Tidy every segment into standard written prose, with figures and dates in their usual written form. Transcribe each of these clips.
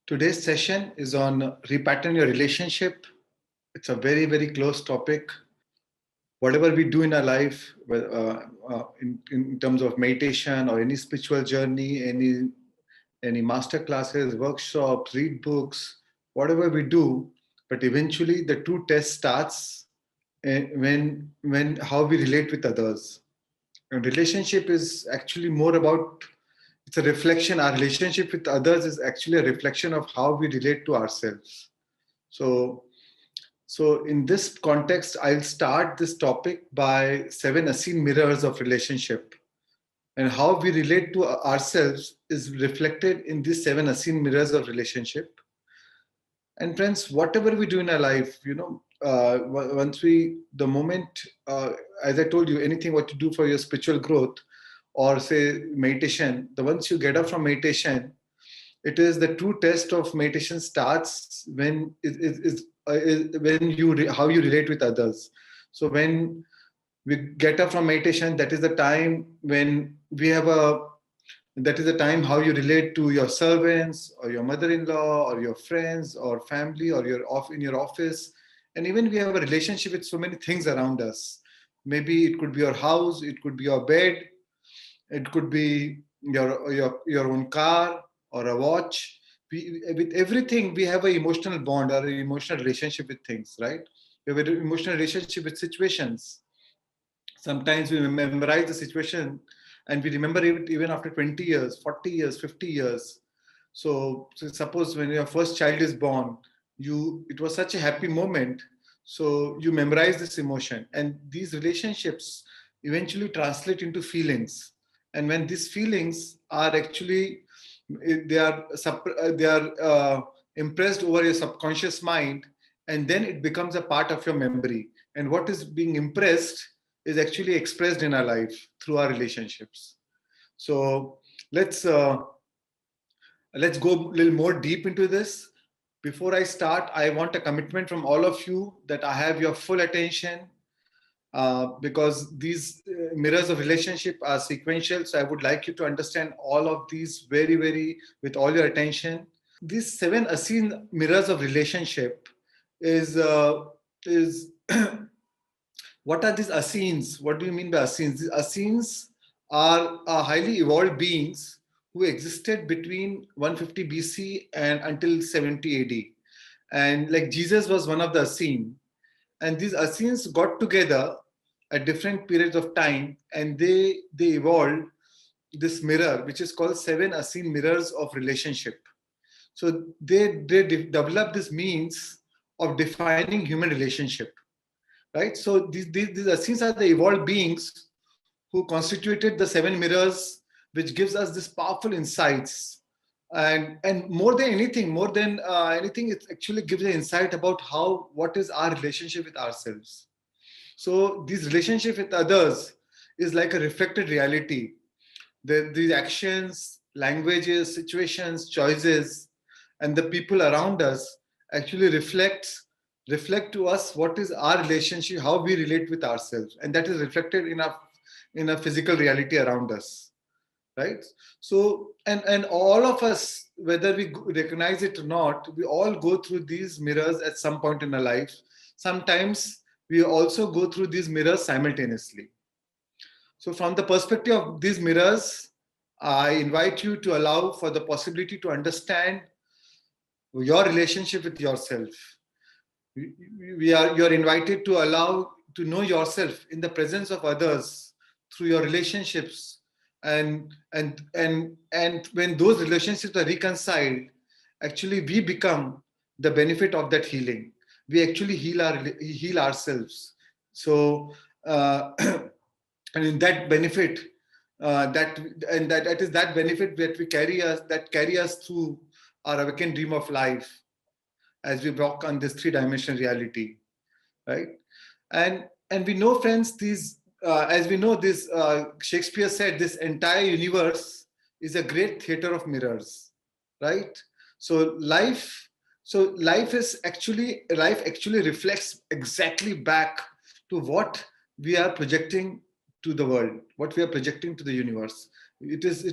Today's session is on repattern your relationship. It's a very, very close topic. Whatever we do in our life, in terms of meditation or any spiritual journey, any master classes, workshops, read books, whatever we do, but eventually the true test starts when how we relate with others. And relationship is actually more about, it's a reflection. Our relationship with others is actually a reflection of how we relate to ourselves. So, so in this context, I'll start this topic by 7 unseen mirrors of relationship, and how we relate to ourselves is reflected in these 7 unseen mirrors of relationship. And friends, whatever we do in our life, once the moment, as I told you, anything what you do for your spiritual growth, or say meditation, the once you get up from meditation, it is the true test of meditation starts when when how you relate with others. So when we get up from meditation, that is the time when we have a that is the time how you relate to your servants or your mother-in-law or your friends or family or your off in your office. And even we have a relationship with so many things around us. Maybe it could be your house, it could be your bed, it could be your own car or a watch. With everything, we have an emotional bond or an emotional relationship with things, right? We have an emotional relationship with situations. Sometimes we memorize the situation and we remember it even after 20 years, 40 years, 50 years. So suppose when your first child is born, it was such a happy moment. So you memorize this emotion, and these relationships eventually translate into feelings. And when these feelings are actually they are impressed over your subconscious mind, and then it becomes a part of your memory. And what is being impressed is actually expressed in our life through our relationships. So let's uh, let's go a little more deep into this. Before I start, I want a commitment from all of you that I have your full attention, because these mirrors of relationship are sequential. So I would like you to understand all of these very, very with all your attention. These 7 unseen mirrors of relationship is what are these Essenes? What do you mean by Essenes? These Essenes are highly evolved beings who existed between 150 BC and until 70 AD. And like Jesus was one of the Essene. And these Essenes got together at different periods of time, and they evolved this mirror, which is called 7 unseen mirrors of relationship. So they developed this means of defining human relationship, right? So these Essenes are the evolved beings who constituted the 7 mirrors, which gives us this powerful insights. And more than anything, it actually gives an insight about what is our relationship with ourselves. So this relationship with others is like a reflected reality. These actions, languages, situations, choices, and the people around us actually reflect to us what is our relationship, how we relate with ourselves, and that is reflected in a physical reality around us, right? So and all of us, whether we recognize it or not, we all go through these mirrors at some point in our life. Sometimes we also go through these mirrors simultaneously. So from the perspective of these mirrors, I invite you to allow for the possibility to understand your relationship with yourself. You're invited to allow to know yourself in the presence of others through your relationships. And when those relationships are reconciled, actually we become the benefit of that healing. We actually heal ourselves. So and in that benefit, that is that benefit that carry us through our awakened dream of life as we walk on this three-dimensional reality, right? And we know, friends, these as we know this, Shakespeare said this entire universe is a great theater of mirrors, right? So life actually reflects exactly back to what we are projecting to the world, what we are projecting to the universe. It is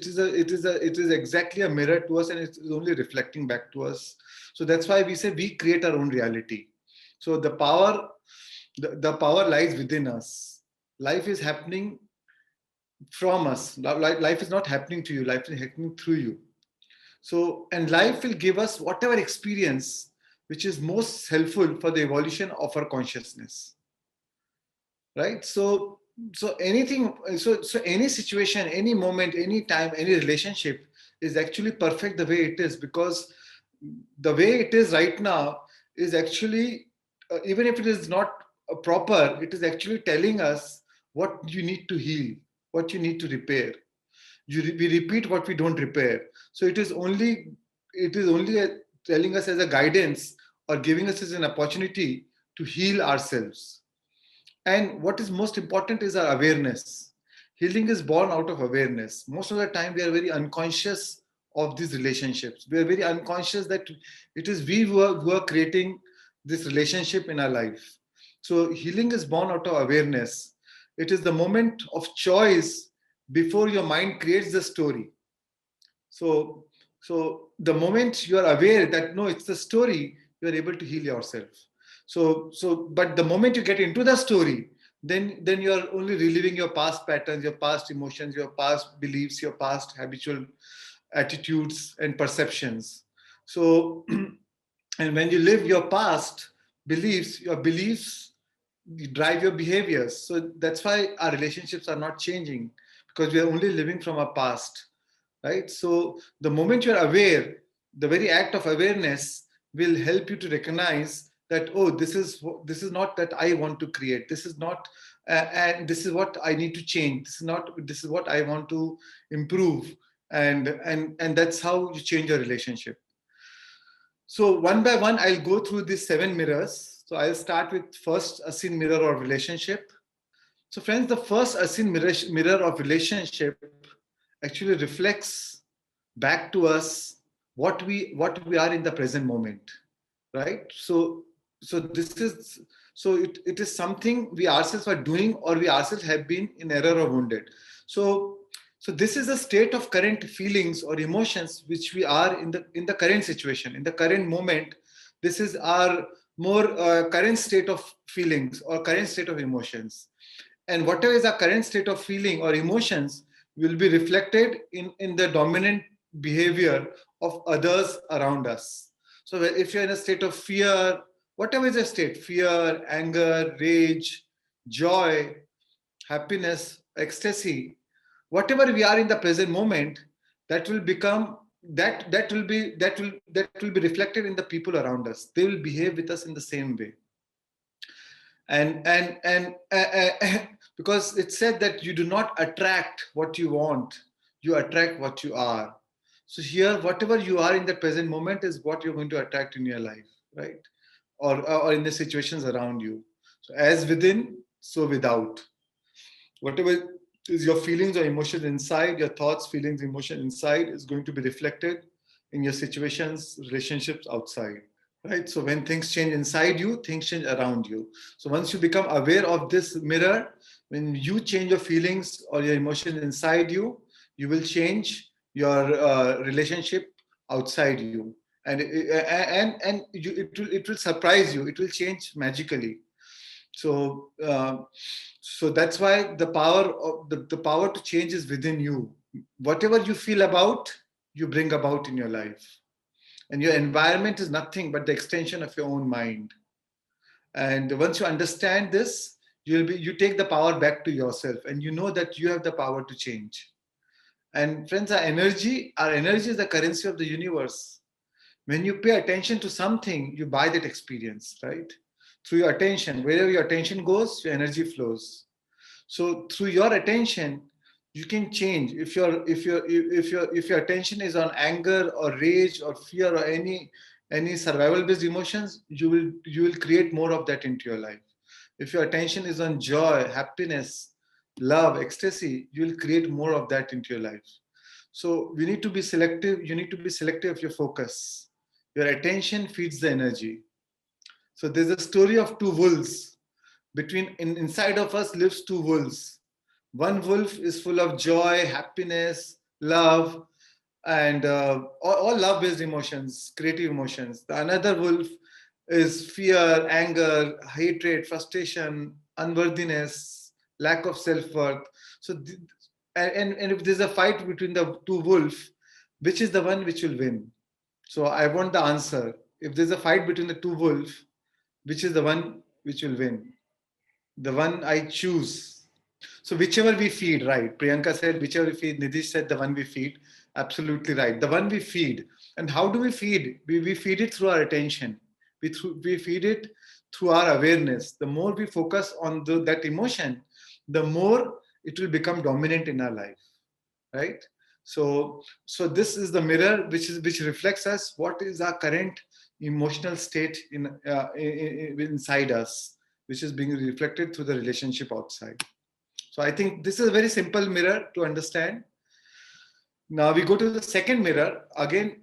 exactly a mirror to us, and it is only reflecting back to us. So that's why we say we create our own reality. So the power lies within us. Life is happening from us. Life is not happening to you. Life is happening through you. So, and life will give us whatever experience which is most helpful for the evolution of our consciousness, right? So any situation, any moment, any time, any relationship is actually perfect the way it is, because the way it is right now is actually, even if it is not proper, it is actually telling us what you need to heal, what you need to repair. We repeat what we don't repair. So it is only telling us as a guidance, or giving us as an opportunity to heal ourselves. And what is most important is our awareness. Healing is born out of awareness. Most of the time, we are very unconscious of these relationships. We are very unconscious that it is we who are creating this relationship in our life. So, healing is born out of awareness. It is the moment of choice before your mind creates the story. So, so the moment you are aware that no, it's the story, you are able to heal yourself. But the moment you get into the story, then you are only reliving your past patterns, your past emotions, your past beliefs, your past habitual attitudes and perceptions. So, and when you live your past beliefs, your beliefs drive your behaviors. So that's why our relationships are not changing, because we are only living from our past, right? So the moment you're aware, the very act of awareness will help you to recognize that, oh, this is not that I want to create. This is not, and this is what I need to change. This is not. This is what I want to improve, and that's how you change your relationship. So one by one, I'll go through these 7 mirrors. So I'll start with first unseen mirror or relationship. So friends, the first unseen mirror of relationship actually reflects back to us what we are in the present moment, right? So it is something we ourselves are doing, or we ourselves have been in error or wounded. So so this is a state of current feelings or emotions which we are in the current situation, in the current moment. This is our more current state of feelings or current state of emotions. And whatever is our current state of feeling or emotions will be reflected in the dominant behavior of others around us. So if you're in a state of fear, whatever is a state, fear, anger, rage, joy, happiness, ecstasy, whatever we are in the present moment, that will become that will be reflected in the people around us. They will behave with us in the same way. And because it said that you do not attract what you want, you attract what you are. So here, whatever you are in the present moment is what you're going to attract in your life, right? Or in the situations around you. So as within, so without. Whatever is your feelings or emotions inside, your thoughts, feelings, emotion inside is going to be reflected in your situations, relationships outside, right? So when things change inside you, things change around you. So once you become aware of this mirror, when you change your feelings or your emotions inside you, you will change your relationship outside you. And it will surprise you. It will change magically. So uh, so that's why the power to change is within you. Whatever you feel about, you bring about in your life. And your environment is nothing but the extension of your own mind. And once you understand this, you take the power back to yourself, and you know that you have the power to change. And friends, our energy is the currency of the universe. When you pay attention to something, you buy that experience, right? Through your attention, wherever your attention goes, your energy flows. So through your attention, you can change. If your attention is on anger or rage or fear or any survival based emotions, you will create more of that into your life. If your attention is on joy, happiness, love, ecstasy, you will create more of that into your life. So we need to be selective. You need to be selective of your focus. Your attention feeds the energy. So there's a story of two wolves. Inside of us lives two wolves. One wolf is full of joy, happiness, love, and all love-based emotions, creative emotions. The another wolf is fear, anger, hatred, frustration, unworthiness, lack of self-worth. So, and if there's a fight between the two wolves, which is the one which will win? So I want the answer. If there's a fight between the two wolves, which is the one which will win? The one I choose. So whichever we feed, right? Priyanka said whichever we feed. Nitish said the one we feed. Absolutely right. The one we feed. And how do we feed? We feed it through our attention. We feed it through our awareness. The more we focus on that emotion, the more it will become dominant in our life, right? So this is the mirror which reflects us what is our current emotional state inside us, which is being reflected through the relationship outside. So I think this is a very simple mirror to understand. Now we go to the second mirror again.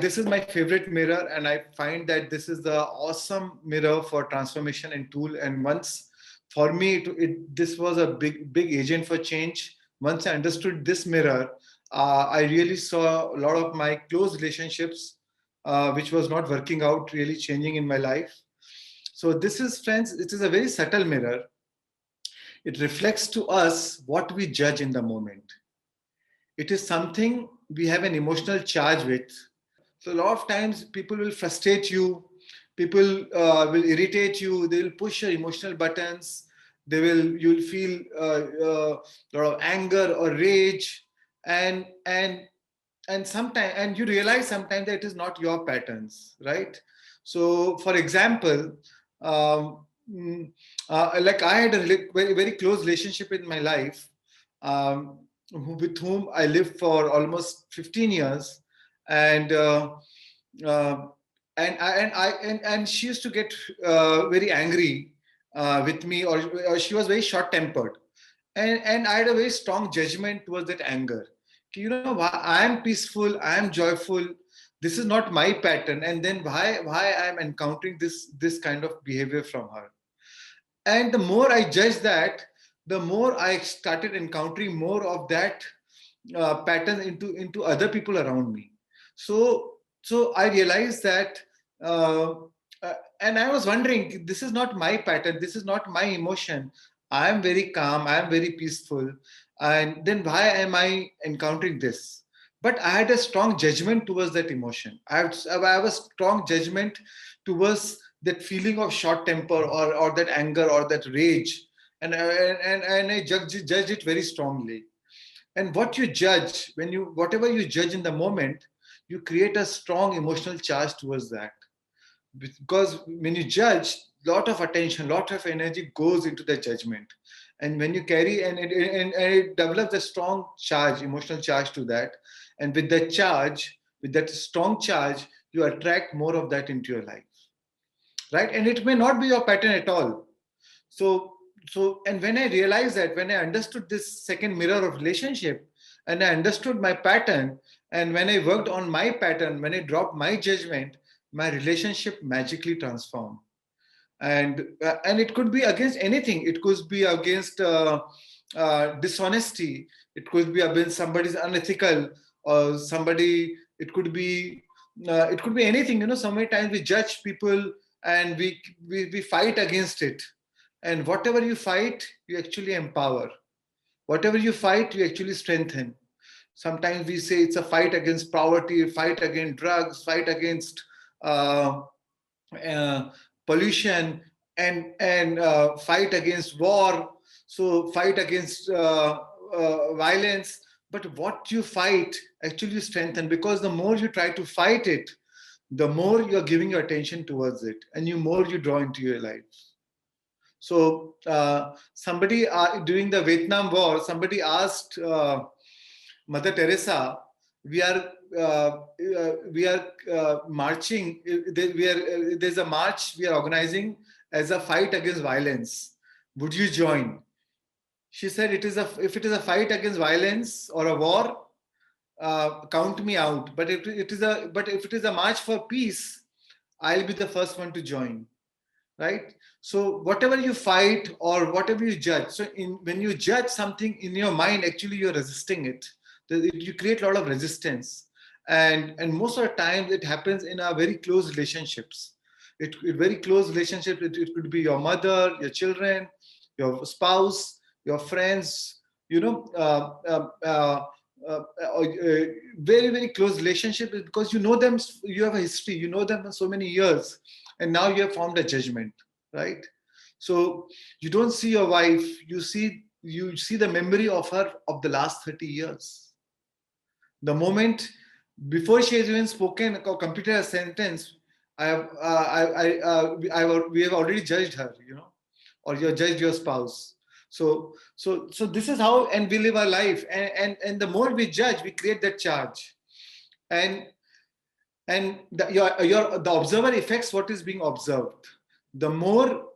This is my favorite mirror, and I find that this is the awesome mirror for transformation and tool. And once, for me, this was a big agent for change. Once I understood this mirror, I really saw a lot of my close relationships, which was not working out, really changing in my life. So this is, friends, it is a very subtle mirror. It reflects to us what we judge in the moment. It is something we have an emotional charge with. So a lot of times people will frustrate you, people will irritate you, they will push your emotional buttons, you'll feel a lot of anger or rage, and sometimes, and you realize sometimes that it is not your patterns, right? So for example, um, like I had a very close relationship in my life, with whom I lived for almost 15 years, and uh, and she used to get very angry with me, or she was very short tempered, and I had a very strong judgment towards that anger. You know, I am peaceful, I am joyful. This is not my pattern, and then why I am encountering this kind of behavior from her. And the more I judged that, the more I started encountering more of that pattern into other people around me. So I realized that, uh, and I was wondering, this is not my pattern, this is not my emotion. I am very calm, I am very peaceful, and then why am I encountering this? But I had a strong judgment towards that emotion. I have a strong judgment towards that feeling of short temper, or that anger or that rage, and I judge it very strongly. And what you judge, whatever you judge in the moment, you create a strong emotional charge towards that. Because when you judge, lot of attention, lot of energy goes into the judgment, and when you carry, and it develops a strong charge, emotional charge to that. And with that strong charge, you attract more of that into your life, right? And it may not be your pattern at all. So and when I realized that, when I understood this second mirror of relationship, and I understood my pattern, and when I worked on my pattern, when I dropped my judgment, my relationship magically transformed. And it could be against anything. It could be against dishonesty, it could be against somebody's unethical, or somebody, it could be anything. You know, so many times we judge people, and we fight against it. And whatever you fight, you actually empower. Whatever you fight, you actually strengthen. Sometimes we say it's a fight against poverty, fight against drugs, fight against uh, uh, pollution, and fight against war. So fight against violence. But what you fight actually strengthen, because the more you try to fight it, the more you're giving your attention towards it, and you more you draw into your life. So somebody, during the Vietnam War, somebody asked Mother Teresa, "We are marching. There's a march we are organizing as a fight against violence. Would you join?" She said, If it is a fight against violence or a war, count me out. But if it is a march for peace, I'll be the first one to join." right? So whatever you fight or whatever you judge, so when you judge something in your mind, actually you're resisting it. You create a lot of resistance, and most of the time it happens in our very close relationships. Very close relationship. It could be your mother, your children, your spouse, your friends. You know, very very close relationship, because you know them. You have a history. You know them for so many years, and now you have formed a judgment, right? So you don't see your wife. You see the memory of her of the last 30 years. The moment before she has even spoken or completed a sentence, I have we have already judged her, or you have judged your spouse. So this is how, and we live our life, and the more we judge, we create that charge, and the observer affects what is being observed. The more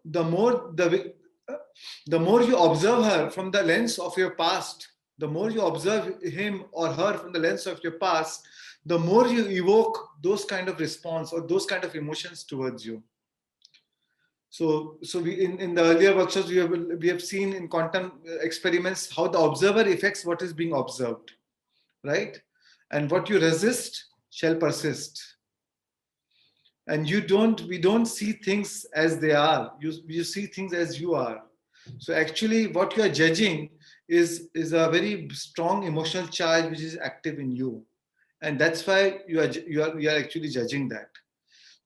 you observe her from the lens of your past, the more you observe him or her from the lens of your past, the more you evoke those kind of response or those kind of emotions towards you. So we in the earlier workshops we have seen in quantum experiments how the observer affects what is being observed, right? And what you resist shall persist. And we don't see things as they are. You see things as you are. So actually what you are judging is a very strong emotional charge which is active in you, and that's why you are actually judging that.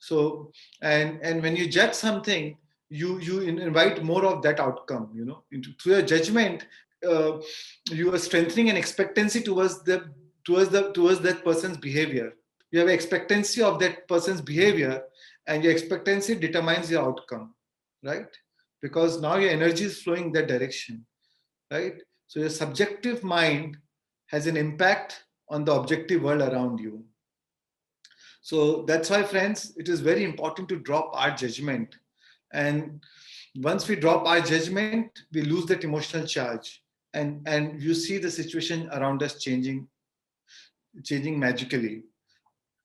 So and when you judge something, you invite more of that outcome, through your judgment. You are strengthening an expectancy towards that person's behavior. You have expectancy of that person's behavior, and your expectancy determines your outcome, right? Because now your energy is flowing in that direction, right? So your subjective mind has an impact on the objective world around you. So that's why, friends, it is very important to drop our judgment. And once we drop our judgment, we lose that emotional charge, and you see the situation around us changing magically,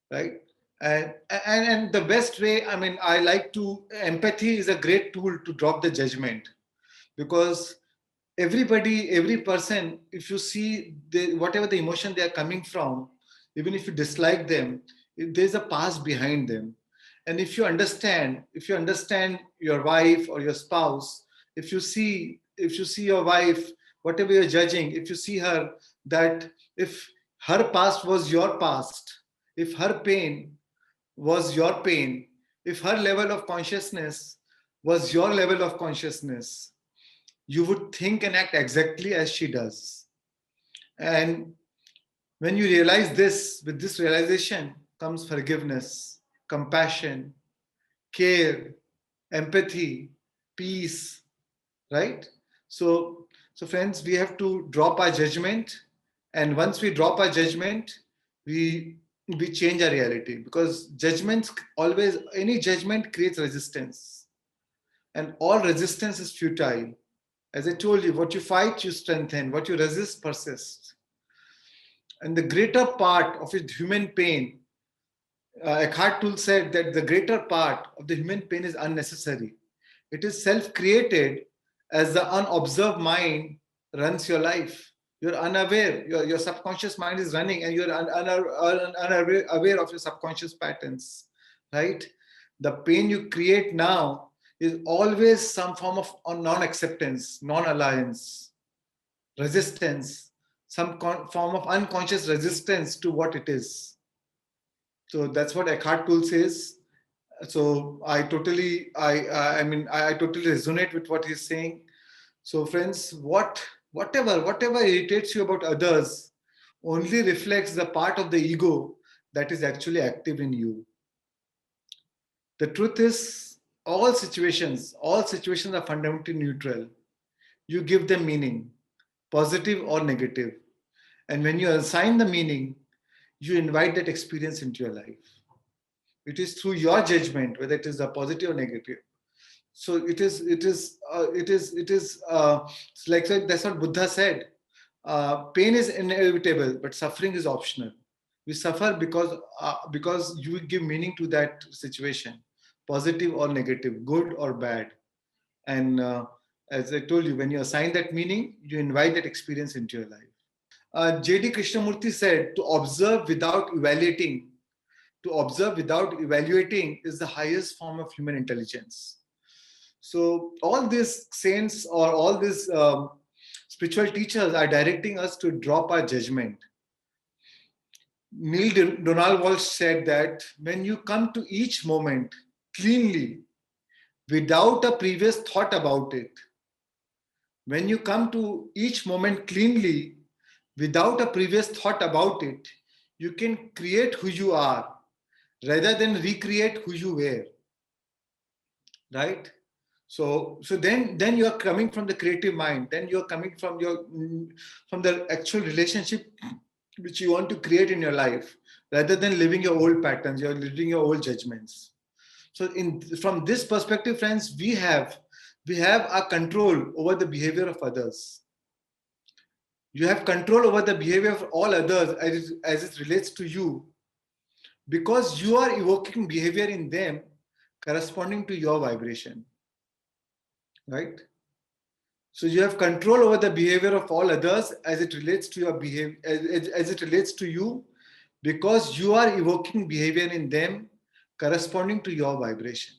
right? And the best way, I mean, I like to empathy is a great tool to drop the judgment, because every person, if you see whatever the emotion they are coming from, even if you dislike them, there's a past behind them. And if you understand your wife or your spouse, if you see your wife, whatever you're judging, if you see her, that if her past was your past, if her pain was your pain, if her level of consciousness was your level of consciousness, you would think and act exactly as she does. And when you realize this, with this realization comes forgiveness, compassion, care, empathy, peace, right? So friends, we have to drop our judgment. And once we drop our judgment, we change our reality, because any judgment creates resistance, and all resistance is futile. As I told you, what you fight, you strengthen. What you resist, persists. And the greater part of human pain, Eckhart Tolle said that the greater part of the human pain is unnecessary. It is self-created, as the unobserved mind runs your life. You're unaware. Your subconscious mind is running, and you're unaware of your subconscious patterns, right? The pain you create now is always some form of non-acceptance, non-alliance, resistance, some form of unconscious resistance to what it is. So that's what Eckhart Tolle says. So I totally resonate with what he's saying. So friends, whatever irritates you about others only reflects the part of the ego that is actually active in you. The truth is, all situations are fundamentally neutral. You give them meaning, positive or negative. And when you assign the meaning, you invite that experience into your life. It is through your judgment, whether it is a positive or negative. So it's like that's what Buddha said. Pain is inevitable, but suffering is optional. We suffer because you give meaning to that situation. positive or negative, good or bad. And as I told you, when you assign that meaning, you invite that experience into your life. J.D. Krishnamurti said, to observe without evaluating is the highest form of human intelligence. So all these saints or all these spiritual teachers are directing us to drop our judgment. Neil Donald Walsh said that when you come to each moment cleanly, without a previous thought about it, when you come to each moment cleanly, without a previous thought about it, you can create who you are rather than recreate who you were. Right? So then you are coming from the creative mind. Then you are coming from the actual relationship which you want to create in your life, rather than living your old patterns. You are living your old judgments. So from this perspective, friends, we have a control over the behavior of others. You have control over the behavior of all others as it relates to you, because you are evoking behavior in them corresponding to your vibration. Right? So you have control over the behavior of all others as it relates to your behavior, as it relates to you, because you are evoking behavior in them corresponding to your vibration.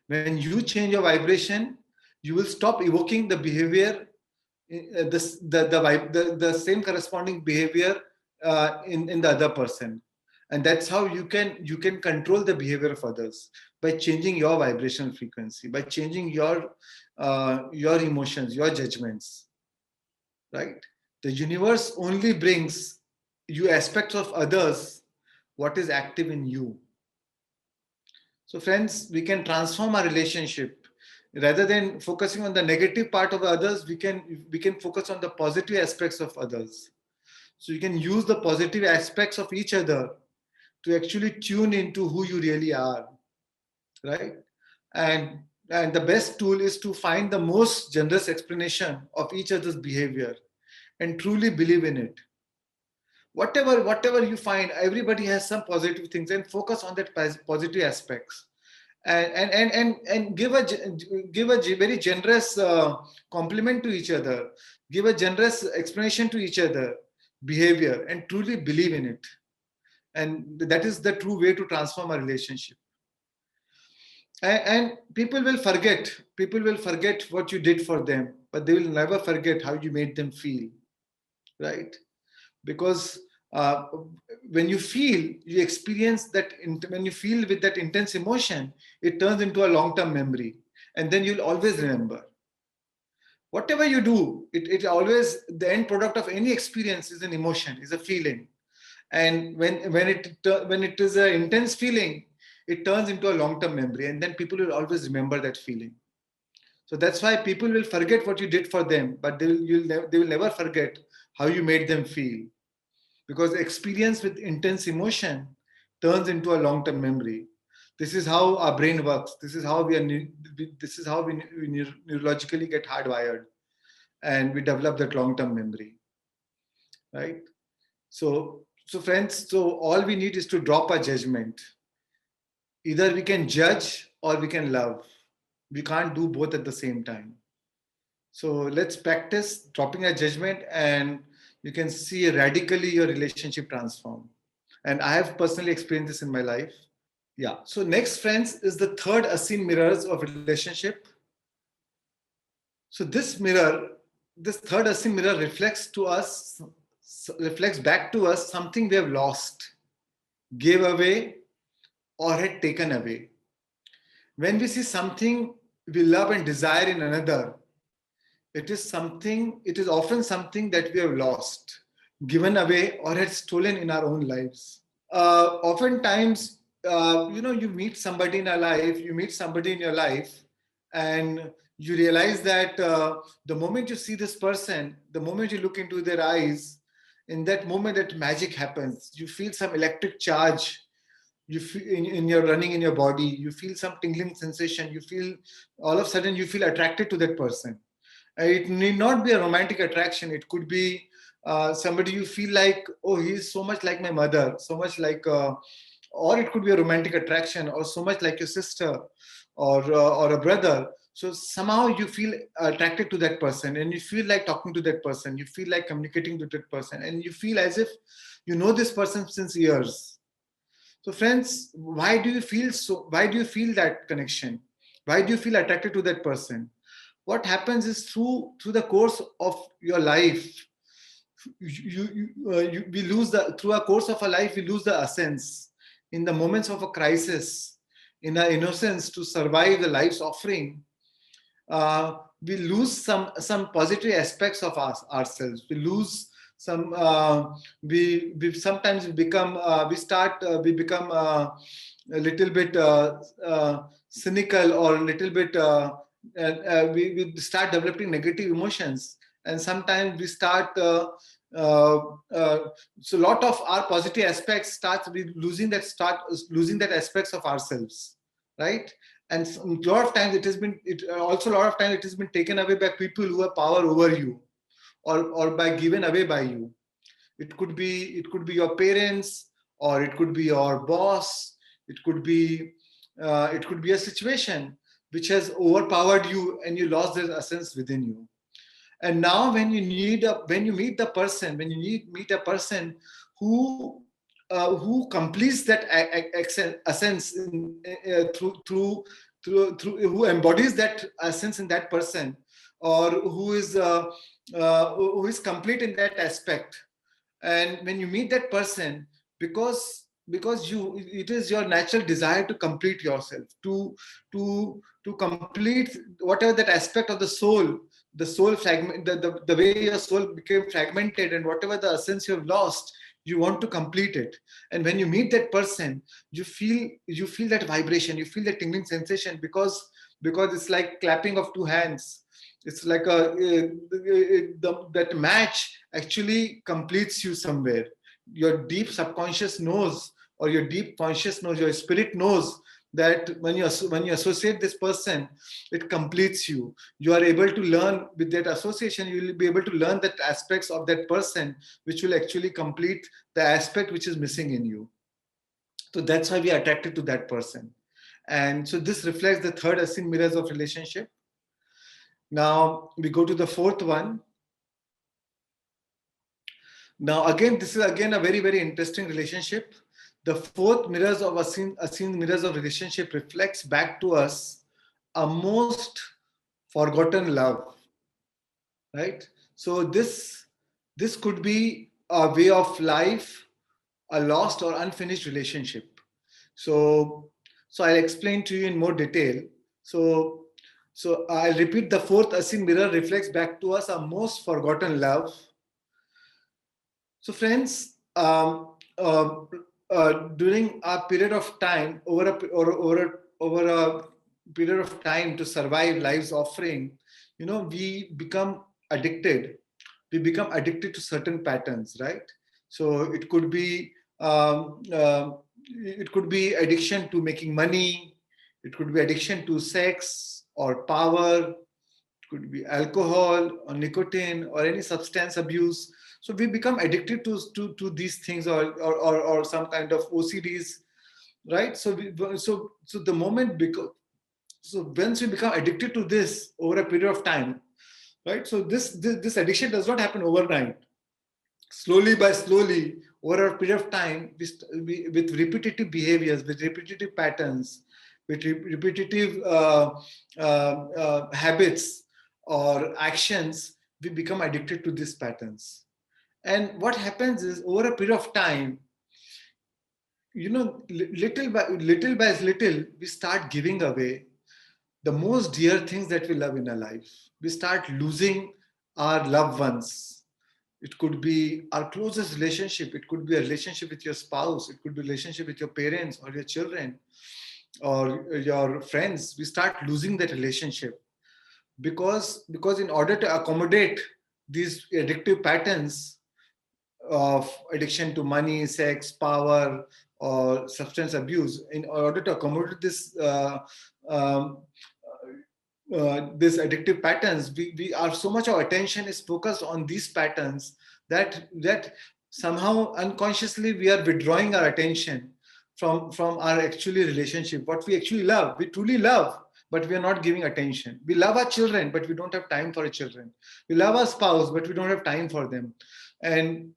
When you change your vibration, you will stop evoking the behavior, the same corresponding behavior in the other person. And that's how you can control the behavior of others, by changing your vibrational frequency, by changing your emotions, your judgments. Right? The universe only brings you aspects of others what is active in you. So friends, we can transform our relationship. Rather than focusing on the negative part of others, we can focus on the positive aspects of others. So you can use the positive aspects of each other to actually tune into who you really are, right? And the best tool is to find the most generous explanation of each other's behavior and truly believe in it. Whatever you find, everybody has some positive things, and focus on that positive aspects, and give a very generous compliment to each other, give a generous explanation to each other behavior, and truly believe in it. And that is the true way to transform a relationship. And people will forget what you did for them, but they will never forget how you made them feel. Right? Because when you experience that, when you feel with that intense emotion, it turns into a long-term memory, and then you'll always remember. Whatever you do, it always, the end product of any experience is an emotion, is a feeling. And when it is an intense feeling, it turns into a long-term memory, and then people will always remember that feeling. So that's why people will forget what you did for them, but they will never forget how you made them feel. Because experience with intense emotion turns into a long-term memory. This is how our brain works. This is how we neurologically get hardwired, and we develop that long-term memory. Right? So friends, so all we need is to drop our judgment. Either we can judge or we can love. We can't do both at the same time. So let's practice dropping our judgment, and you can see radically your relationship transform. And I have personally experienced this in my life. Yeah. So next, friends, is the third unseen mirrors of relationship. So this third unseen mirror reflects back to us something we have lost, gave away, or had taken away. When we see something we love and desire in another, it is often something that we have lost, given away, or had stolen in our own lives. Oftentimes, you meet somebody in your life, and you realize that the moment you see this person, the moment you look into their eyes, in that moment that magic happens. You feel some electric charge. You feel in your running in your body. You feel some tingling sensation. You feel, all of a sudden you feel attracted to that person. It need not be a romantic attraction. It could be somebody you feel like, oh, he's so much like my mother, so much like, or it could be a romantic attraction, or so much like your sister or a brother. So somehow you feel attracted to that person, and you feel like talking to that person, you feel like communicating with that person, and you feel as if you know this person since years. So friends, why do you feel that connection? Why do you feel attracted to that person? What happens is through the course of your life, we lose the through a course of a life, we lose the essence. In the moments of a crisis, in our innocence to survive the life's offering, we lose some positive aspects of ourselves. We lose some. We sometimes become. We start. We become a little bit cynical, or a little bit. We start developing negative emotions, and sometimes we start. Uh, uh, so a lot of our positive aspects starts we losing that aspects of ourselves, right? And a lot of times a lot of times it has been taken away by people who have power over you, or by given away by you. It could be your parents, or it could be your boss. It could be a situation which has overpowered you, and you lost the essence within you. And now when you meet a person who who completes that essence through who embodies that essence in that person, or who is complete in that aspect. And when you meet that person, because you it is your natural desire to complete yourself, to complete whatever that aspect of the soul fragment, the way your soul became fragmented, and whatever the essence you have lost, you want to complete it. And when you meet that person, you feel that vibration, you feel that tingling sensation, because it's like clapping of two hands. It's like that match actually completes you somewhere. Your deep subconscious knows, or your deep conscious knows, your spirit knows that when you associate this person, it completes you. You are able to learn with that association. You will be able to learn that aspects of that person which will actually complete the aspect which is missing in you. So that's why we are attracted to that person. And so this reflects the third unseen mirrors of relationship. Now we go to the fourth one. Now again, this is again a very, very interesting relationship. The fourth mirrors of unseen mirrors of relationship reflects back to us a most forgotten love, right? So this could be a way of life, a lost or unfinished relationship. So I'll explain to you in more detail. So I'll repeat: the fourth unseen mirror reflects back to us a most forgotten love. So friends, during a period of time, over a period of time, to survive life's offering, we become addicted. We become addicted to certain patterns, right? So it could be addiction to making money. It could be addiction to sex or power. It could be alcohol or nicotine or any substance abuse. So we become addicted to these things, or some kind of OCDs, right? So the moment, because so once we become addicted to this over a period of time, right? So this addiction does not happen overnight. Slowly by slowly, over a period of time, with repetitive behaviors, with repetitive patterns, with repetitive habits or actions, we become addicted to these patterns. And what happens is, over a period of time, little by little, we start giving away the most dear things that we love in our life. We start losing our loved ones. It could be our closest relationship. It could be a relationship with your spouse. It could be a relationship with your parents or your children or your friends. We start losing that relationship, because in order to accommodate these addictive patterns of addiction to money, sex, power, or substance abuse, in order to accommodate um, this addictive patterns, we are so much of attention is focused on these patterns, that somehow unconsciously we are withdrawing our attention from our actually relationship, what we actually love. We truly love, but we are not giving attention. We love our children, but we don't have time for our children. We love our spouse, but we don't have time for them. And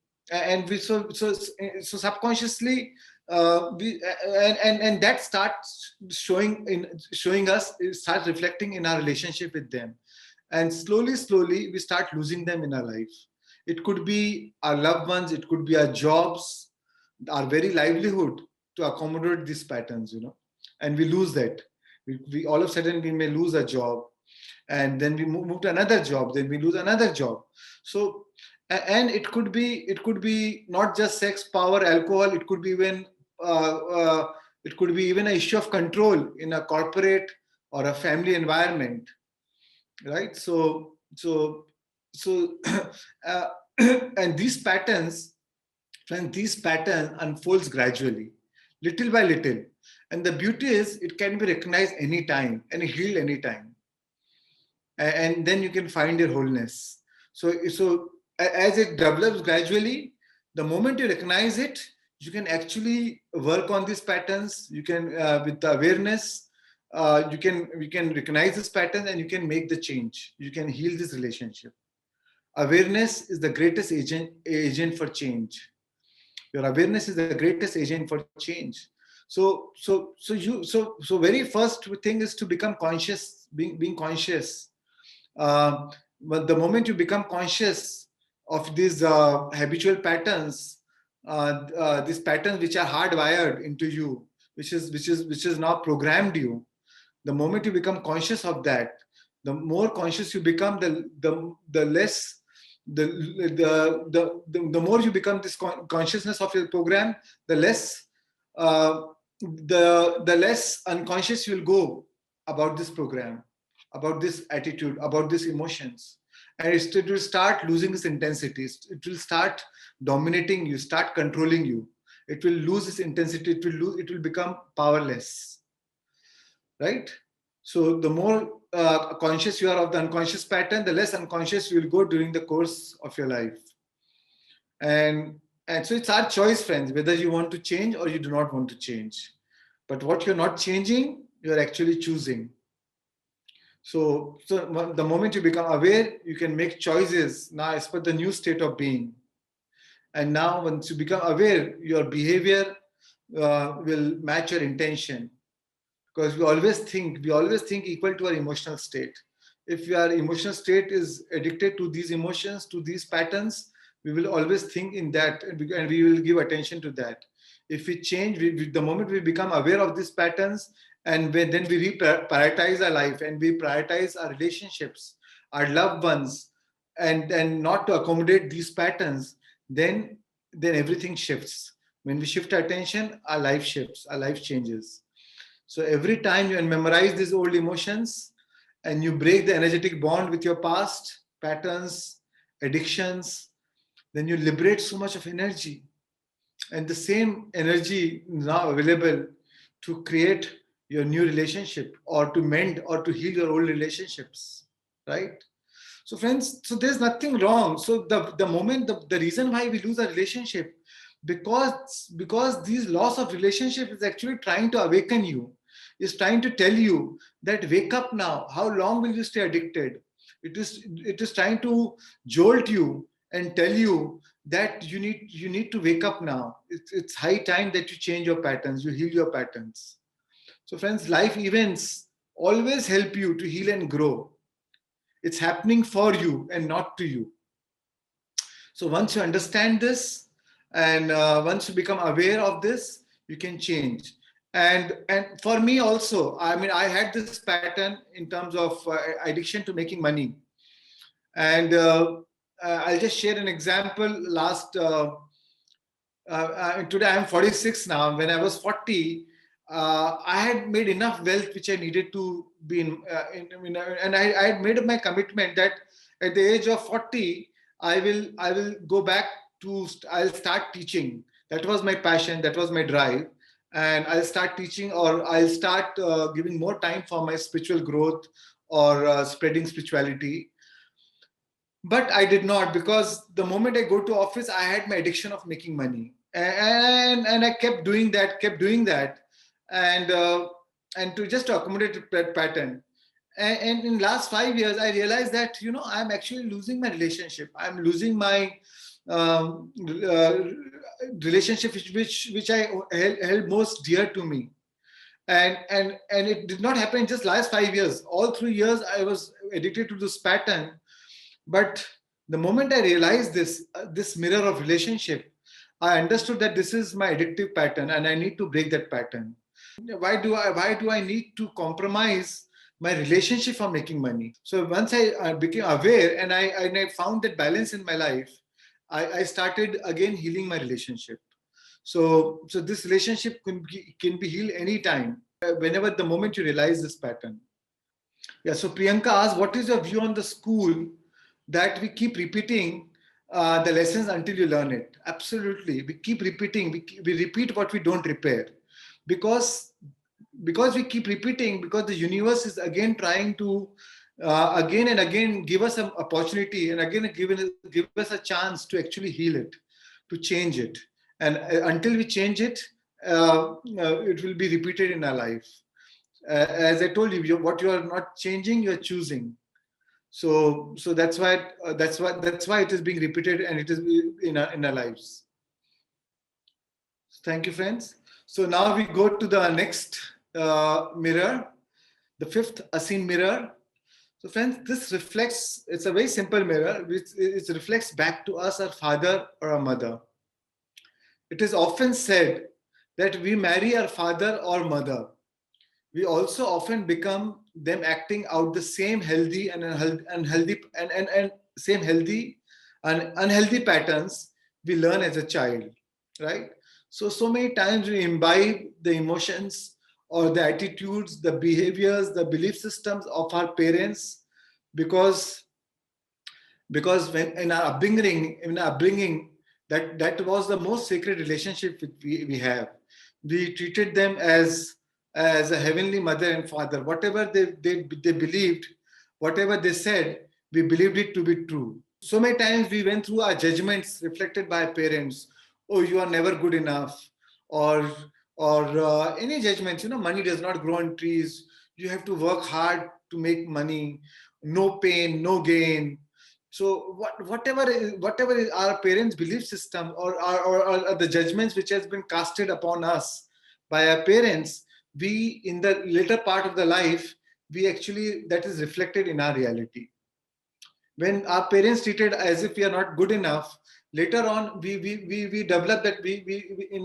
we so subconsciously we and that starts showing us, it starts reflecting in our relationship with them, and slowly we start losing them in our life. It could be our loved ones, it could be our jobs, our very livelihood, to accommodate these patterns, and we lose that. We all of a sudden we may lose a job, and then we move to another job, then we lose another job. So and it could be not just sex, power, alcohol. It could be even uh, uh, it could be even an issue of control in a corporate or a family environment, right? So uh, and these patterns unfolds gradually, little by little. And the beauty is, it can be recognized anytime and healed anytime. And then you can find your wholeness. As it develops gradually, the moment you recognize it, you can actually work on these patterns. You can, with the awareness, you can recognize this pattern and you can make the change. You can heal this relationship. Awareness is the greatest agent for change. Your awareness is the greatest agent for change. So very first thing is to become conscious, being conscious. But the moment you become conscious of these habitual patterns, these patterns which are hardwired into you, which is now programmed you, the moment you become conscious of that, the more conscious you become, the less the more you become this consciousness of your program, the less uh, the less unconscious you'll go about this program, about this attitude, about these emotions. And it will start losing its intensity. It will start dominating you, start controlling you. It will lose its intensity. It will become powerless, right? So the more conscious you are of the unconscious pattern, the less unconscious you will go during the course of your life. And so it's our choice, friends, whether you want to change or you do not want to change. But what you're not changing, you're actually choosing. So the moment you become aware, you can make choices now as per the new state of being. And now once you become aware, your behavior will match your intention. Because we always think equal to our emotional state. If your emotional state is addicted to these emotions, to these patterns, we will always think in that, and we will give attention to that. If we change, the moment we become aware of these patterns, and then we prioritize our life and we prioritize our relationships, our loved ones, and not to accommodate these patterns, then everything shifts. When we shift our attention, our life shifts, our life changes. So every time you memorize these old emotions and you break the energetic bond with your past patterns, addictions, then you liberate so much of energy. And the same energy is now available to create your new relationship, or to mend or to heal your old relationships, right? So friends, so there's nothing wrong. So the reason why we lose a relationship, because these loss of relationship is actually trying to awaken you, is trying to tell you that wake up now. How long will you stay addicted? It is trying to jolt you and tell you that you need to wake up now. It's high time that you change your patterns, you heal your patterns. So friends, life events always help you to heal and grow. It's happening for you and not to you. So once you understand this, and once you become aware of this, you can change. And for me also, I mean, I had this pattern in terms of addiction to making money. And I'll just share an example. Today I'm 46 now. When I was 40, I had made enough wealth which I needed to be and I had made my commitment that at the age of 40, I will go back I'll start teaching. That was my passion. That was my drive. And I'll start teaching, or I'll start giving more time for my spiritual growth, or spreading spirituality. But I did not, because the moment I go to office, I had my addiction of making money. And I kept doing that, and to just accommodate that pattern. And in last 5 years, I realized that I'm actually losing my relationship. I'm losing my relationship which I held most dear to me. And it did not happen just last 5 years. All 3 years I was addicted to this pattern. But the moment I realized this mirror of relationship, I understood that this is my addictive pattern and I need to break that pattern. Why do I need to compromise my relationship for making money? So once I became aware, and I found that balance in my life, I started again healing my relationship. So this relationship can be healed anytime, whenever the moment you realize this pattern. Yeah, so Priyanka asked, what is your view on the school that we keep repeating the lessons until you learn it? Absolutely. We keep repeating, we repeat what we don't repair. Because we keep repeating, because the universe is again trying to again and again give us an opportunity, and again give us a chance to actually heal it, to change it. And until we change it, it will be repeated in our life. As I told you, what you are not changing, you are choosing. So that's why it is being repeated, and it is in our lives. Thank you, friends. So now we go to the next mirror, the fifth unseen mirror. So friends, this reflects, it's a very simple mirror, which it reflects back to us, our father or our mother. It is often said that we marry our father or mother. We also often become them, acting out the same healthy and unhealthy and same healthy and unhealthy patterns we learn as a child, right? So many times we imbibe the emotions or the attitudes, the behaviors, the belief systems of our parents, because when in our upbringing, that was the most sacred relationship we have. We treated them as a heavenly mother and father. Whatever they believed, whatever they said, we believed it to be true. So many times we went through our judgments reflected by parents. Oh, you are never good enough, or any judgments. Money does not grow on trees. You have to work hard to make money. No pain, no gain. So whatever is our parents' belief system, or the judgments which has been casted upon us by our parents, we, in the later part of the life, we actually, that is reflected in our reality. When our parents treated as if we are not good enough, later on we develop that,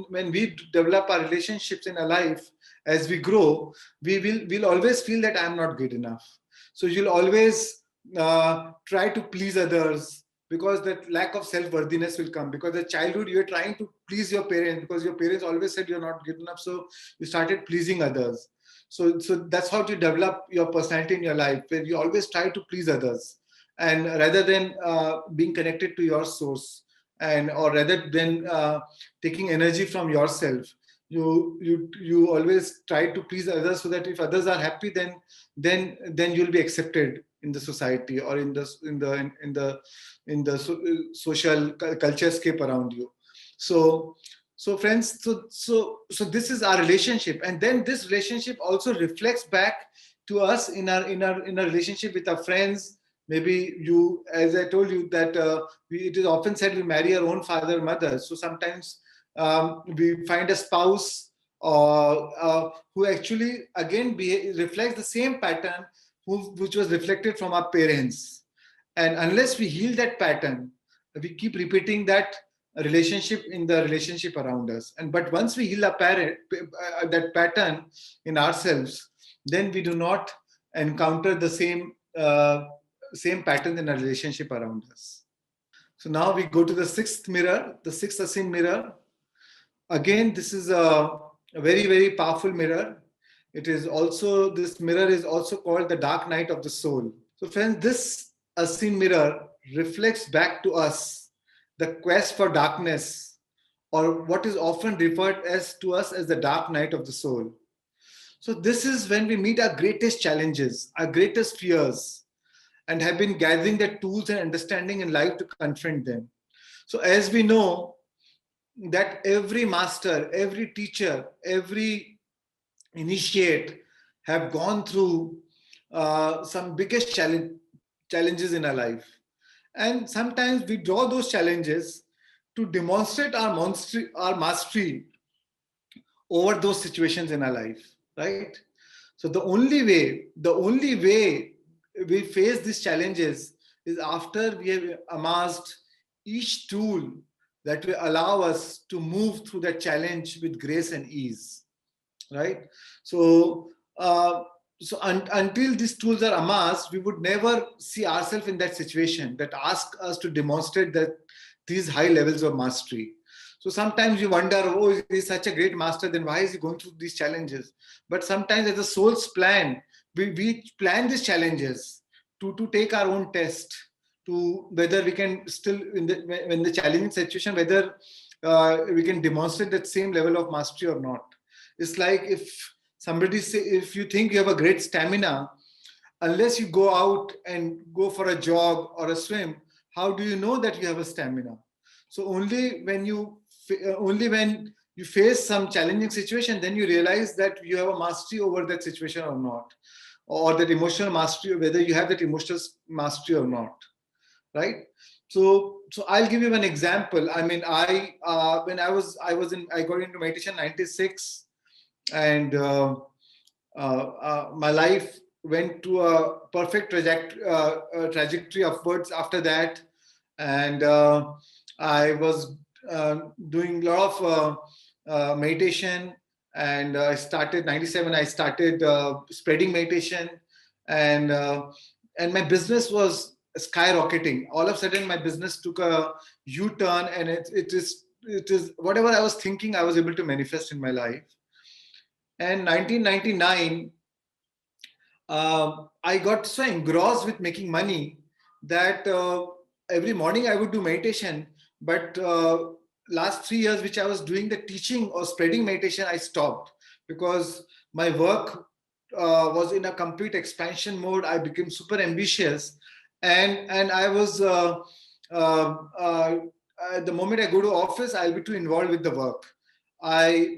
when we develop our relationships in our life, as we grow, we'll always feel that I'm not good enough. So you'll always try to please others, because that lack of self-worthiness will come, because in childhood you're trying to please your parents, because your parents always said you're not good enough, so you started pleasing others. So that's how you develop your personality in your life, where you always try to please others, and rather than being connected to your source, and or rather than taking energy from yourself, you always try to please others, so that if others are happy, then you'll be accepted in the society, or in the social culture scape around you. So friends, so this is our relationship, and then this relationship also reflects back to us in our relationship with our friends. Maybe you, as I told you, that it is often said we marry our own father and mother. So sometimes we find a spouse who actually again reflects the same pattern which was reflected from our parents. And unless we heal that pattern, we keep repeating that relationship in the relationship around us. But once we heal that pattern in ourselves, then we do not encounter the same pattern in a relationship around us. So now we go to the sixth mirror, the sixth unseen mirror. Again, this is a very, very powerful mirror. This mirror is also called the dark night of the soul. So friends, this unseen mirror reflects back to us the quest for darkness, or what is often referred as to us as the dark night of the soul. So this is when we meet our greatest challenges, our greatest fears, and have been gathering the tools and understanding in life to confront them. So as we know, that every master, every teacher, every initiate have gone through some biggest challenges in our life. And sometimes we draw those challenges to demonstrate our mastery over those situations in our life, right? So the only way we face these challenges is after we have amassed each tool that will allow us to move through that challenge with grace and ease, right? So, until these tools are amassed, we would never see ourselves in that situation that ask us to demonstrate that these high levels of mastery. So sometimes you wonder, oh, he's such a great master, then why is he going through these challenges? But sometimes, as a soul's plan, we plan these challenges to take our own test, to whether we can still when the challenging situation, whether we can demonstrate that same level of mastery or not. It's like if you think you have a great stamina, unless you go out and go for a jog or a swim, how do you know that you have a stamina? So only when you face some challenging situation, then you realize that you have a mastery over that situation or not, or that emotional mastery, whether you have that emotional mastery or not, right? So I'll give you an example. I mean, when I got into meditation 96, and my life went to a perfect trajectory upwards after that. And I was doing a lot of meditation, and I started 97. I started spreading meditation, and and my business was skyrocketing. All of a sudden, my business took a U-turn, and it is whatever I was thinking, I was able to manifest in my life. And 1999, I got so engrossed with making money that every morning I would do meditation. But last 3 years, which I was doing the teaching or spreading meditation, I stopped because my work was in a complete expansion mode. I became super ambitious, and I was the moment I go to office, I'll be too involved with the work. I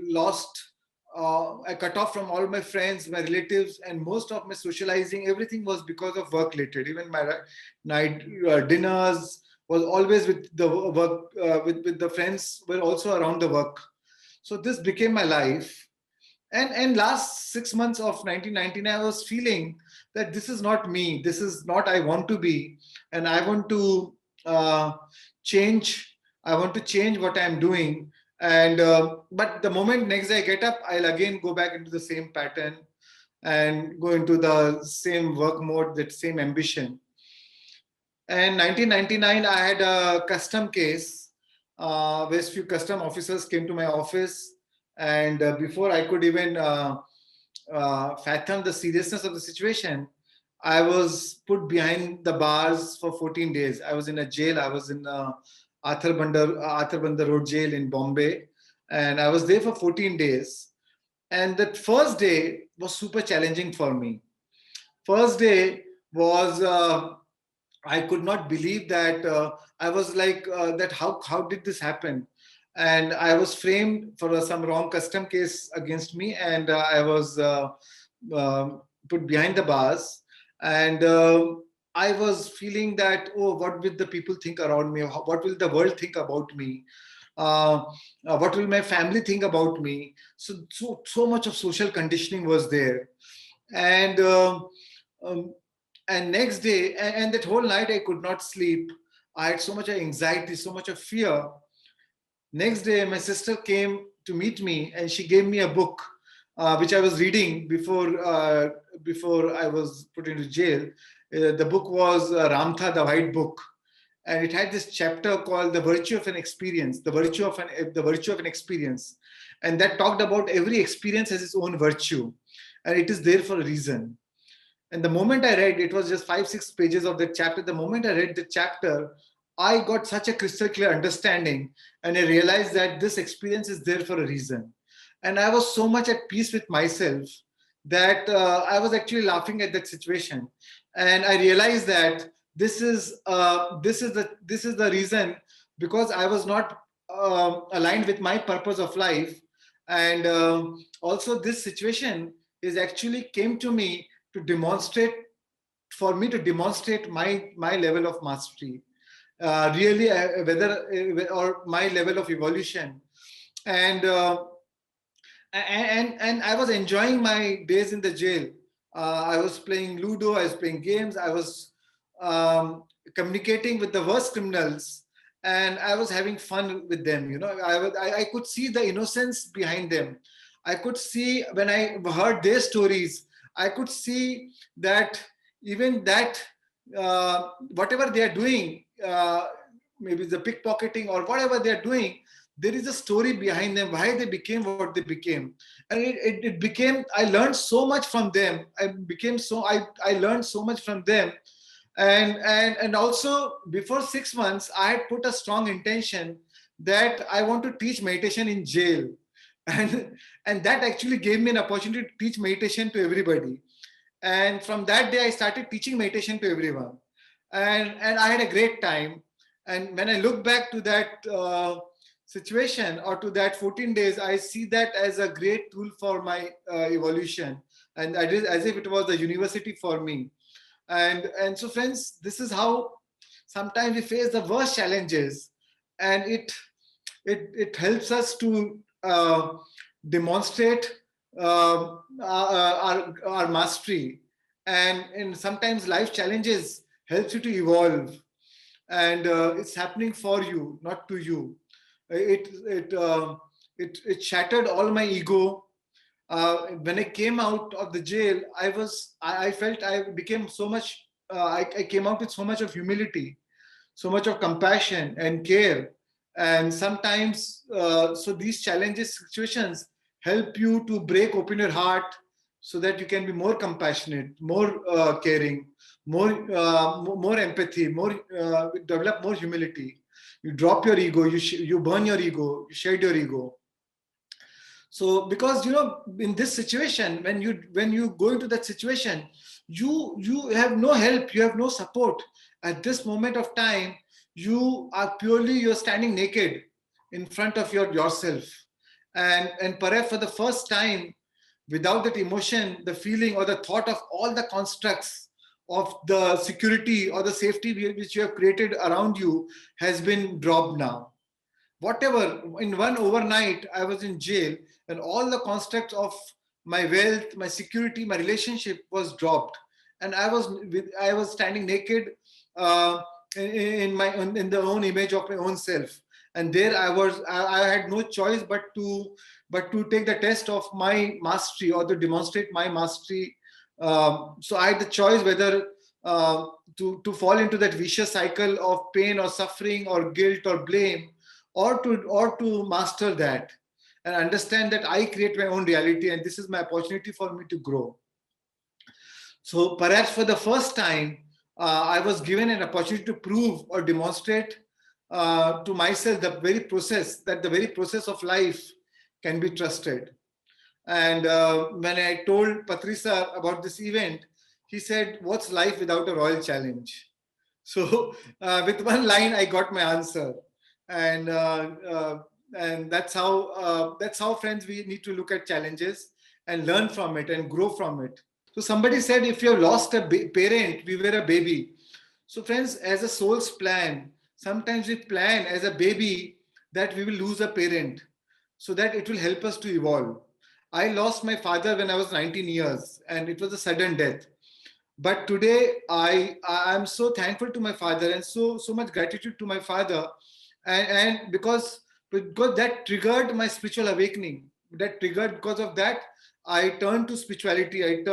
cut off from all my friends, my relatives, and most of my socializing. Everything was because of work related. Even my night dinners was always with the work, with the friends were also around the work. So this became my life. And last 6 months of 1999, I was feeling that this is not me. This is not I want to be, and I want to change. I want to change what I'm doing. And but the moment next day I get up, I'll again go back into the same pattern and go into the same work mode, that same ambition. And 1999, I had a custom case where few custom officers came to my office, and before I could even fathom the seriousness of the situation, I was put behind the bars for 14 days. I was in a jail. I was in Arthur Bandar Road jail in Bombay, and I was there for 14 days. And that first day was super challenging for me. First day was I could not believe that I was like that. How did this happen? And I was framed for some wrong custom case against me, and I was uh, put behind the bars. And I was feeling that, oh, what will the people think around me? What will the world think about me? Uh, what will my family think about me? So much of social conditioning was there, and um, and next day, and that whole night I could not sleep. I had so much of anxiety, so much of fear. Next day, my sister came to meet me, and she gave me a book which I was reading before I was put into jail. The book was Ramtha, the White Book, and it had this chapter called "The Virtue of an Experience." The virtue of an experience, and that talked about every experience has its own virtue, and it is there for a reason. And the moment I read, it was just 5, 6 pages of the chapter. The moment I read the chapter, I got such a crystal clear understanding, and I realized that this experience is there for a reason. And I was so much at peace with myself that I was actually laughing at that situation, and I realized that this is the reason, because I was not aligned with my purpose of life. And also this situation is actually came to me to demonstrate, for me to demonstrate my level of mastery, really, whether or my level of evolution. And and I was enjoying my days in the jail. I was playing Ludo, I was playing games, I was communicating with the worst criminals, and I was having fun with them. You know, I could see the innocence behind them. I could see when I heard their stories, I could see that even that whatever they are doing, maybe the pickpocketing or whatever they are doing, there is a story behind them, why they became what they became. And it became, I learned so much from them. I learned so much from them. And also before 6 months, I had put a strong intention that I want to teach meditation in jail. And that actually gave me an opportunity to teach meditation to everybody. And from that day, I started teaching meditation to everyone. And I had a great time. And when I look back to that situation or to that 14 days, I see that as a great tool for my evolution. And I did as if it was a university for me. And so, friends, this is how sometimes we face the worst challenges, and it helps us to demonstrate our mastery. And sometimes life challenges helps you to evolve, and it's happening for you, not to you. It shattered all my ego. When I came out of the jail, I felt I became so much. I came out with so much of humility, so much of compassion and care. And sometimes, so these challenges, situations help you to break open your heart so that you can be more compassionate, more caring, more empathy, more develop more humility. You drop your ego, you burn your ego, you shed your ego. So because, you know, in this situation, when you go into that situation, you have no help, you have no support. At this moment of time, you're standing naked in front of yourself. And perhaps for the first time, without that emotion, the feeling or the thought of all the constructs of the security or the safety which you have created around you has been dropped now. Whatever, in one overnight, I was in jail, and all the constructs of my wealth, my security, my relationship was dropped. And I was standing naked, uh, in the own image of my own self. And there I had no choice but to take the test of my mastery, or to demonstrate my mastery. So I had the choice whether to fall into that vicious cycle of pain or suffering or guilt or blame, or to master that and understand that I create my own reality, and this is my opportunity for me to grow. So perhaps for the first time, I was given an opportunity to prove or demonstrate to myself the very process of life can be trusted. And when I told Patrisa about this event, he said, "What's life without a royal challenge?" So with one line, I got my answer. And uh, uh, and that's how, friends, we need to look at challenges and learn from it and grow from it. So somebody said, if you have lost a parent, we were a baby. So friends, as a soul's plan, sometimes we plan as a baby that we will lose a parent so that it will help us to evolve. I lost my father when I was 19 years, and it was a sudden death. But today I am so thankful to my father, and so much gratitude to my father. And because that triggered my spiritual awakening. That triggered, because of that, I turned to spirituality. I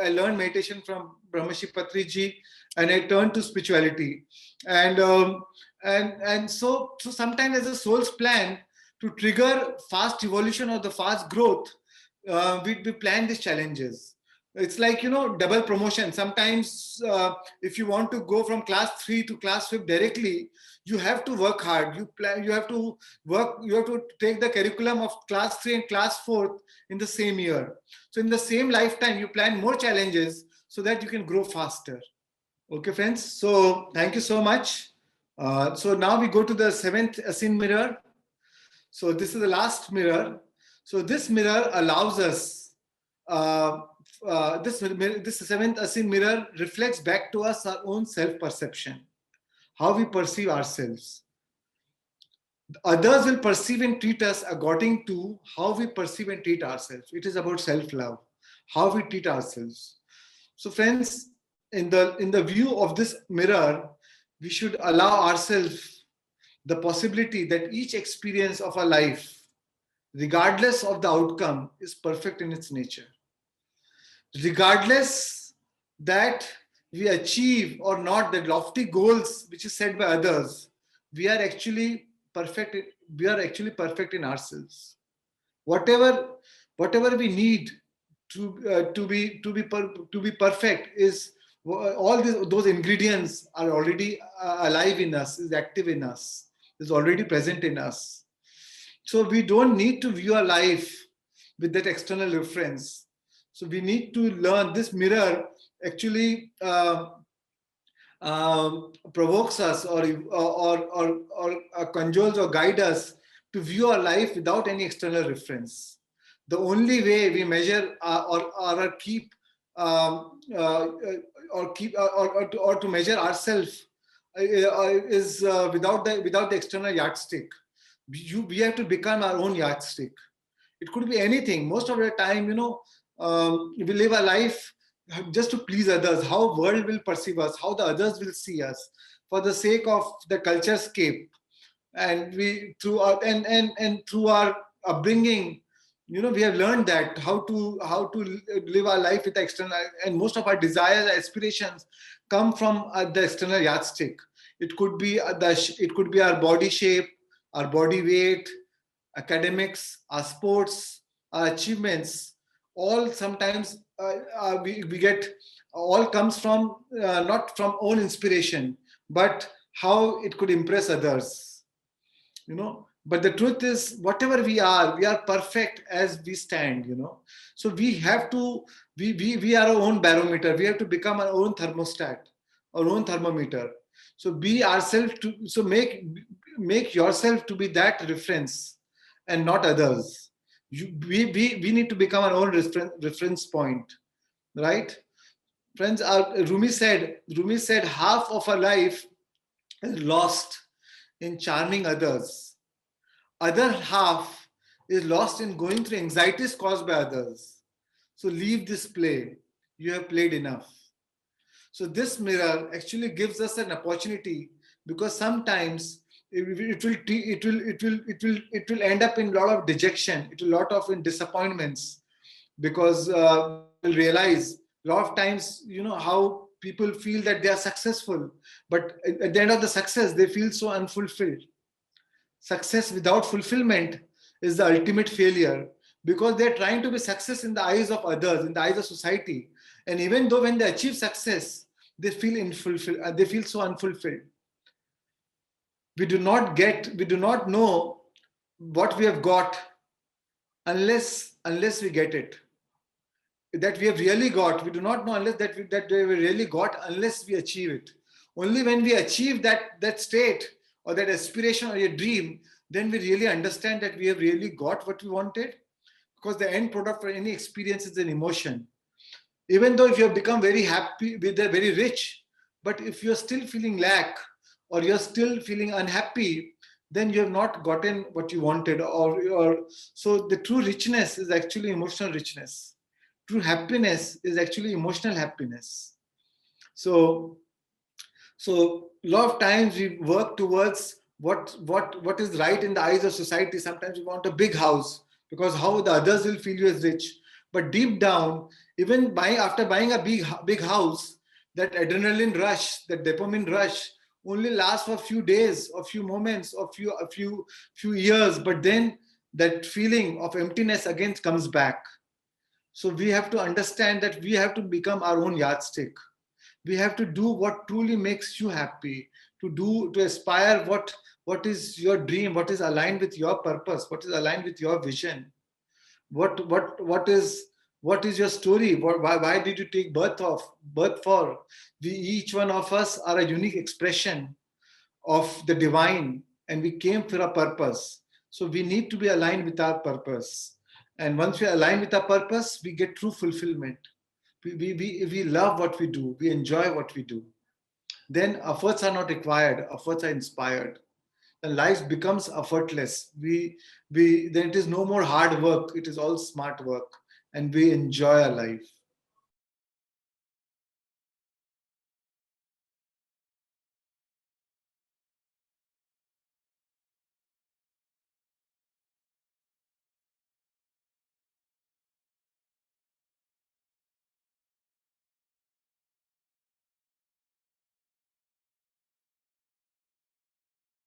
learned meditation from Brahmashi Patriji, and I turned to spirituality. And um, and and so so sometimes, as a soul's plan to trigger fast evolution or the fast growth, we plan these challenges. It's like, double promotion. Sometimes, if you want to go from class 3 to class 5 directly, you have to work hard. You have to work. You have to take the curriculum of class 3 and class 4 in the same year. So in the same lifetime, you plan more challenges so that you can grow faster. Okay, friends. So thank you so much. So now we go to the seventh Asin mirror. So this is the last mirror. So this mirror allows us, this seventh asin mirror reflects back to us our own self-perception, how we perceive ourselves. Others will perceive and treat us according to how we perceive and treat ourselves. It is about self-love, how we treat ourselves. So friends, in the view of this mirror, we should allow ourselves the possibility that each experience of our life, regardless of the outcome, is perfect in its nature. Regardless that we achieve or not the lofty goals which is set by others, we are actually perfect. We are actually perfect in ourselves. Whatever we need to be perfect is all those ingredients are already alive in us, is active in us, is already present in us. So we don't need to view our life with that external reference. So we need to learn. This mirror actually provokes us or conjoles or guide us to view our life without any external reference. The only way we measure or keep or to measure ourselves is without the external yardstick. We have to become our own yardstick. It could be anything. Most of the time, we live a life just to please others, how world will perceive us, how the others will see us, for the sake of the culture scape. And we through our and through our upbringing, we have learned that how to live our life with the external, and most of our desires, aspirations come from the external yardstick. It could be our body shape, our body weight, academics, our sports, our achievements. All sometimes we get, all comes from not from own inspiration, but how it could impress others. But the truth is, whatever we are perfect as we stand. So we have to, we are our own barometer. We have to become our own thermostat, our own thermometer. So be ourselves to, so make yourself to be that reference and not others. We need to become our own reference point, right? Friends, Rumi said half of our life is lost in charming others. Other half is lost in going through anxieties caused by others. So leave this play. You have played enough. So this mirror actually gives us an opportunity, because sometimes it will end up in a lot of dejection. It will lot of in disappointments, because we'll realize a lot of times, how people feel that they are successful, but at the end of the success, they feel so unfulfilled. Success without fulfillment is the ultimate failure, because they're trying to be success in the eyes of others, in the eyes of society. And even though when they achieve success, they feel so unfulfilled. We do not know what we have got unless we get it. That we have really got, we do not know unless that we really got, unless we achieve it. Only when we achieve that state or that aspiration or a dream, then we really understand that we have really got what we wanted. Because the end product for any experience is an emotion. Even though if you have become very happy, very rich, but if you're still feeling lack, or you're still feeling unhappy, then you have not gotten what you wanted. So the true richness is actually emotional richness. True happiness is actually emotional happiness. So a lot of times we work towards what is right in the eyes of society. Sometimes we want a big house, because how the others will feel you as rich. But deep down, even after buying a big house, that adrenaline rush, that dopamine rush, only lasts for a few days, or few moments, or few years. But then that feeling of emptiness again comes back. So we have to understand that we have to become our own yardstick. We have to do what truly makes you happy, to aspire what is your dream, what is aligned with your purpose, what is aligned with your vision. What is your story? Why did you take birth for? Each one of us are a unique expression of the divine, and we came for a purpose. So we need to be aligned with our purpose. And once we align with our purpose, we get true fulfillment. We love what we do, we enjoy what we do. Then efforts are not required, efforts are inspired. Then life becomes effortless. We then it is no more hard work, it is all smart work, and we enjoy our life.